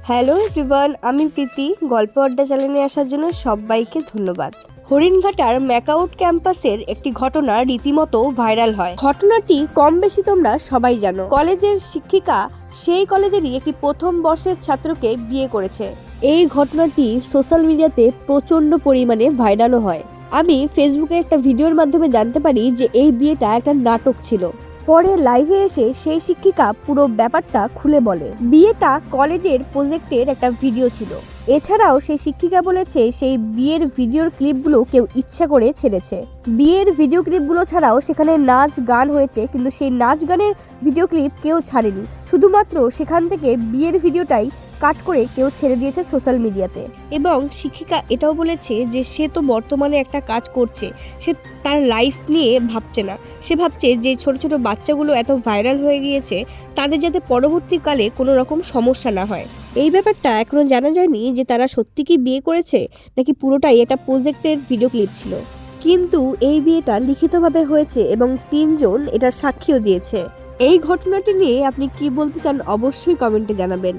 Hello everyone, আমি প্রীতি। গল্প আড্ডা চ্যানেলে আসার জন্য সবাইকে ধন্যবাদ। হরিণঘাটার ম্যাকাউট ক্যাম্পাসের একটি ঘটনা রীতিমতো ভাইরাল হয়। ঘটনাটি কম বেশি তোমরা সবাই জানো। কলেজের শিক্ষিকা সেই কলেজেরই একটি প্রথম বর্ষের ছাত্রকে বিয়ে করেছে। এই ঘটনাটি সোশ্যাল মিডিয়াতে প্রচন্ড পরিমাণে ভাইরালও হয়। আমি ফেসবুকে একটা ভিডিওর মাধ্যমে জানতে পারি যে এই বিয়েটা একটা নাটক ছিল। পরে লাইভে এসে সেই শিক্ষিকা পুরো ব্যাপারটা খুলে বলে। বিয়েটা কলেজের প্রজেক্টের একটা ভিডিও ছিল। এছাড়াও সেই শিক্ষিকা বলেছে সেই বিয়ের ভিডিওর ক্লিপগুলো কেউ ইচ্ছা করে ছেড়েছে। বিয়ের ভিডিও ক্লিপগুলো ছাড়াও সেখানে নাচ গান হয়েছে, কিন্তু সেই নাচ গানের ভিডিও ক্লিপ কেউ ছাড়েনি। শুধুমাত্র সেখান থেকে বিয়ের ভিডিওটাই কাট করে কেউ ছেড়ে দিয়েছে সোশ্যাল মিডিয়াতে। এবং শিক্ষিকা এটাও বলেছে যে সে তো বর্তমানে একটা কাজ করছে, সে তার লাইফ নিয়ে ভাবছে না। সে ভাবছে যে ছোট ছোট বাচ্চাগুলো এত ভাইরাল হয়ে গিয়েছে, তাদের যাতে পরবর্তীকালে কোনো রকম সমস্যা না হয়। এই ব্যাপারটা এখনো জানা যায়নি যে তারা সত্যি কি বিয়ে করেছে নাকি পুরোটাই একটা প্রজেক্টের ভিডিও ক্লিপ ছিল। কিন্তু এই বিয়েটা লিখিতভাবে হয়েছে এবং 3 জন এটার সাক্ষীও দিয়েছে। এই ঘটনাটি নিয়ে আপনি কি বলতে চান অবশ্যই কমেন্টে জানাবেন।